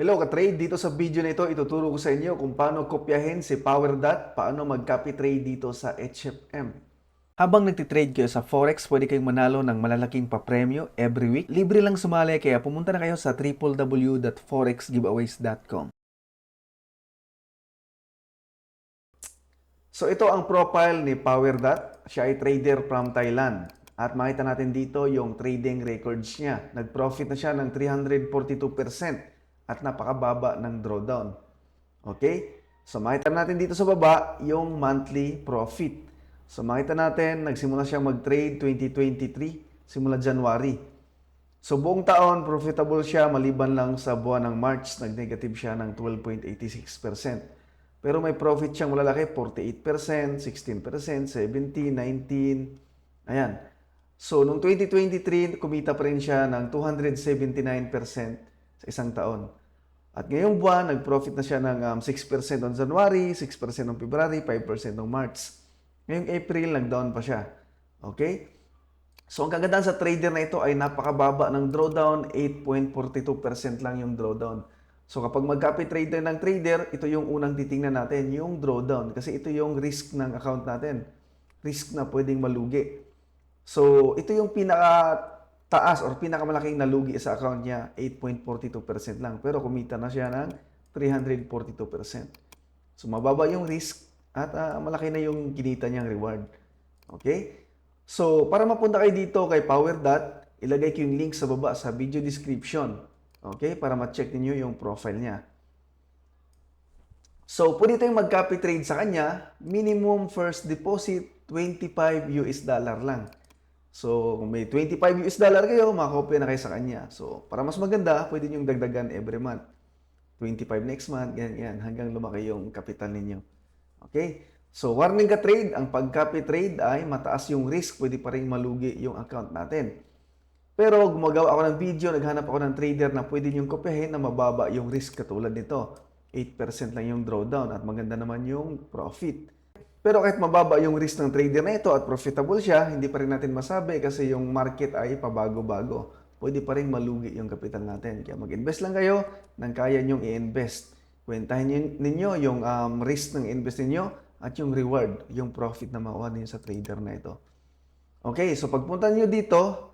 Hello ka-trade, dito sa video na ito, ituturo ko sa inyo kung paano kopyahin si PowerDot, paano mag-copy trade dito sa HFM. Habang nagtitrade kayo sa Forex, pwede kayong manalo ng malalaking papremyo every week. Libre lang sumali, kaya pumunta na kayo sa www.forexgiveaways.com. So ito ang profile ni PowerDot. Siya ay trader from Thailand. At makita natin dito yung trading records niya. Nag-profit na siya ng 342% at napakababa ng drawdown. Okay? So makita natin dito sa baba yung monthly profit. So makita natin, nagsimula siyang mag-trade 2023, simula January. So buong taon, profitable siya maliban lang sa buwan ng March, nag-negative siya ng 12.86%. Pero may profit siyang malalaki, 48%, 16%, 17%, 19%. Ayan. So, noong 2023, kumita pa rin siya ng 279% sa isang taon. At ngayong buwan, nag-profit na siya ng 6% on January, 6% on February, 5% on March. Ngayong April, nag-down pa siya. Okay? So, ang kagandahan sa trader na ito ay napakababa ng drawdown, 8.42% lang yung drawdown. So kapag mag-copy trade ng trader, ito yung unang titingnan natin, yung drawdown. Kasi ito yung risk ng account natin. Risk na pwedeng malugi. So ito yung pinaka-taas or pinakamalaking nalugi sa account niya, 8.42% lang. Pero kumita na siya ng 342%. So mababa yung risk at malaki na yung kinita niyang reward. Okay? So para mapunta kayo dito kay PowerDot, ilagay ko yung link sa baba sa video description. Okay? Para ma-check niyo yung profile niya. So, pwede tayong mag-copy trade sa kanya. Minimum first deposit, 25 US dollar lang. So, kung may 25 US dollar kayo, makakopya na kayo sa kanya. So, para mas maganda, pwede nyo dagdagan every month. 25 next month, ganyan, hanggang lumaki yung kapital ninyo. Okay? So, warning ka trade, ang pag-copy trade ay mataas yung risk, pwede pa rin malugi yung account natin. Pero gumagawa ako ng video, naghanap ako ng trader na pwede niyong kopyahin na mababa yung risk katulad nito. 8% lang yung drawdown at maganda naman yung profit. Pero kahit mababa yung risk ng trader na ito at profitable siya, hindi pa rin natin masabi kasi yung market ay pabago-bago. Pwede pa rin malugi yung kapital natin. Kaya mag-invest lang kayo nang kaya nyong i-invest. Kwentahin ninyo yung risk ng invest ninyo at yung reward, yung profit na makuha ninyo sa trader na ito. Okay, so pagpunta niyo dito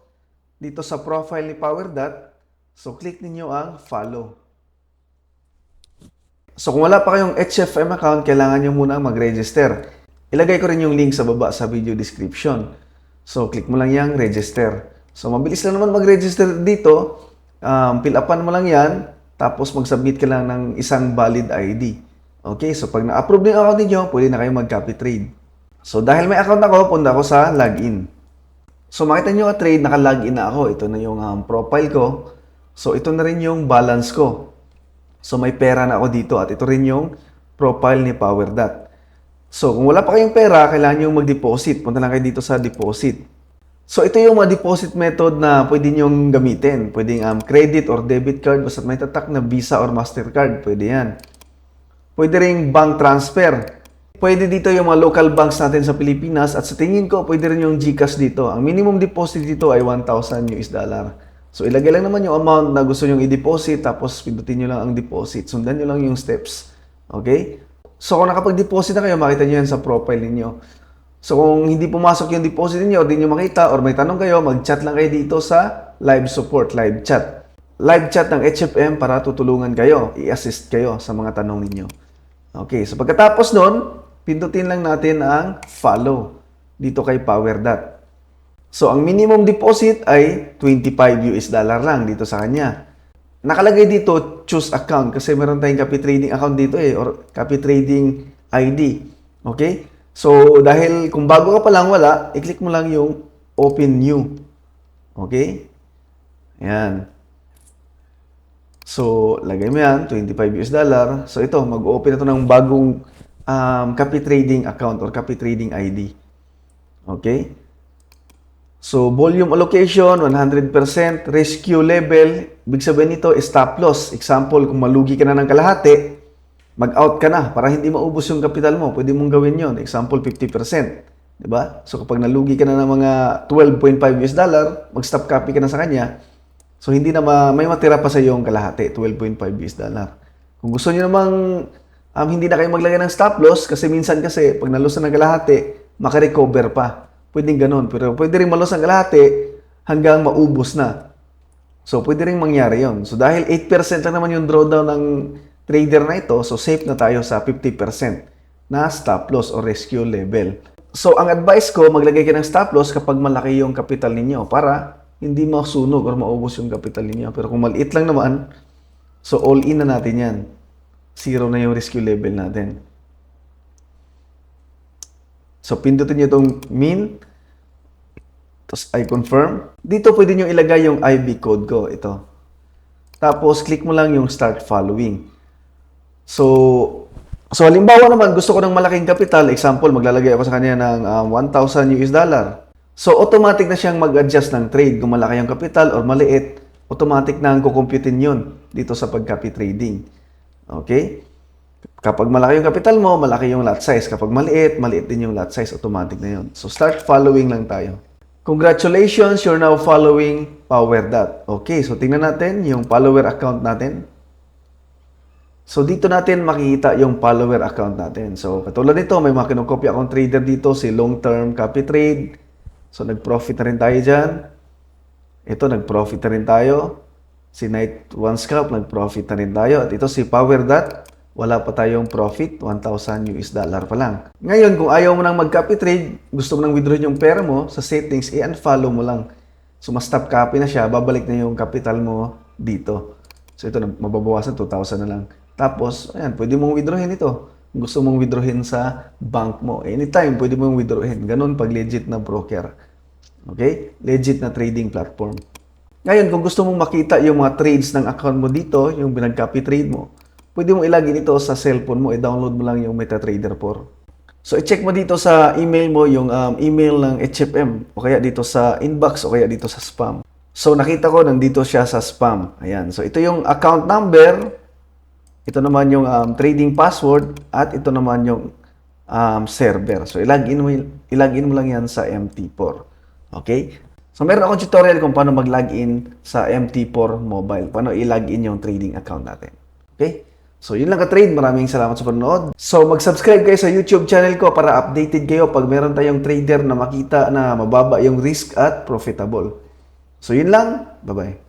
sa profile ni PowerDot, so click ninyo ang follow. So kung wala pa kayong HFM account, kailangan nyo muna mag-register. Ilagay ko rin yung link sa baba sa video description. So click mo lang yung register. So mabilis lang naman mag-register dito. Fill upan mo lang yan, tapos mag-submit ka lang ng isang valid ID. Okay, so pag na-approve na yung account niyo, pwede na kayo mag-copy trade. So dahil may account ako, punta ako sa login. So makita nyo trade, naka-login na ako. Ito na yung profile ko. So ito na rin yung balance ko. So may pera na ako dito at ito rin yung profile ni PowerDot. So kung wala pa kayong pera, kailangan nyo mag-deposit. Punta lang kayo dito sa deposit. So ito yung mga deposit method na pwede nyo gamitin. Pwedeng credit or debit card, basta may tatak na Visa or Mastercard. Pwede yan. Pwede ring bank transfer. Pwede dito yung mga local banks natin sa Pilipinas at sa tingin ko pwede rin yung GCash dito. Ang minimum deposit dito ay 1,000 US dollar. So ilagay lang naman yung amount na gusto nyo i-deposit tapos pindutin nyo lang ang deposit. Sundan nyo lang yung steps. Okay? So kung nakapag-deposit na kayo, makita nyo yan sa profile ninyo. So kung hindi pumasok yung deposit niyo o di nyo makita or may tanong kayo, mag-chat lang kayo dito sa live support, live chat. Live chat ng HFM para tutulungan kayo, i-assist kayo sa mga tanong ninyo. Okay, so pagkatapos nun, pindutin lang natin ang follow dito kay PowerDot. So, ang minimum deposit ay 25 US dollar lang dito sa kanya. Nakalagay dito, choose account kasi meron tayong copy trading account dito or copy trading ID. Okay? So, dahil kung bago ka pa lang wala, i-click mo lang yung open new. Okay? Ayan. So, lagay mo yan, 25 US dollar. So, ito, mag-open ito ng bagong copy trading account or copy trading ID. Okay? So, volume allocation, 100%. Rescue level, ibig sabihin nito, stop loss. Example, kung malugi ka na ng kalahati, mag-out ka na para hindi maubos yung kapital mo. Pwede mong gawin yon. Example, 50%. Diba? So, kapag nalugi ka na ng mga 12.5 US dollar, mag-stop copy ka na sa kanya. So, hindi na may matira pa sa yung kalahati, 12.5 US dollar. Kung gusto niyo namang hindi na kayo maglagay ng stop loss, kasi minsan kasi, pag nalusan ng kalahati, makarecover pa. Pwedeng ganun. Pero pwede rin malus ang kalahati hanggang maubos na. So, pwede rin mangyari yon. So, dahil 8% lang naman yung drawdown ng trader na ito, so safe na tayo sa 50% na stop loss o rescue level. So, ang advice ko, maglagay kayo ng stop loss kapag malaki yung capital ninyo para hindi masunog or maubos yung capital ninyo. Pero kung maliit lang naman, so all in na natin yan. Zero na yung rescue level natin. So, pindutin nyo itong min. Tapos, I confirm. Dito pwede nyo ilagay yung IB code ko. Ito. Tapos, click mo lang yung start following. So halimbawa naman, gusto ko ng malaking capital. Example, maglalagay ako sa kanya ng 1,000 US dollar. So, automatic na siyang mag-adjust ng trade. Kung malaki yung capital or maliit, automatic na ang kukumputin yun dito sa pag-copy trading. Okay? Kapag malaki yung capital mo, malaki yung lot size. Kapag maliit, maliit din yung lot size. Automatic na yun. So, start following lang tayo. Congratulations, you're now following PowerDot. Okay, so tingnan natin yung follower account natin. So, dito natin makikita yung follower account natin. So, katulad nito, may mga kinukopya akong trader dito, si Long Term Copy Trade. So, nag-profit na rin tayo dyan. Ito, nag-profit na rin tayo. Si Night One Scalp, nag-profit na rin tayo. At ito, si PowerDot, wala pa tayong profit, 1,000 US dollar pa lang. Ngayon, kung ayaw mo nang mag-copy trade, gusto mo nang withdraw yung pera mo, sa settings, i-unfollow mo lang. So, ma-stop copy na siya, babalik na yung capital mo dito. So, ito, mababawasan, 2,000 na lang. Tapos, ayan, pwede mong withdrawin ito. Gusto mong withdrawin sa bank mo. Anytime, pwede mong withdrawin. Ganun pag legit na broker. Okay? Legit na trading platform. Ngayon, kung gusto mong makita yung mga trades ng account mo dito, yung binag-copy trade mo, pwede mong ilagin ito sa cellphone mo. I-download mo lang yung MetaTrader 4. So, i-check mo dito sa email mo yung email ng HFM o kaya dito sa inbox o kaya dito sa spam. So, nakita ko nandito siya sa spam. Ayan. So, ito yung account number. Ito naman yung trading password at ito naman yung server. So, ilagin mo lang yan sa MT4. Okay? So, meron akong tutorial kung paano mag-login sa MT4 mobile. Paano i-login yung trading account natin. Okay? So, yun lang ka-trade. Maraming salamat sa panonood. So, mag-subscribe kayo sa YouTube channel ko para updated kayo pag meron tayong trader na makita na mababa yung risk at profitable. So, yun lang. Bye-bye.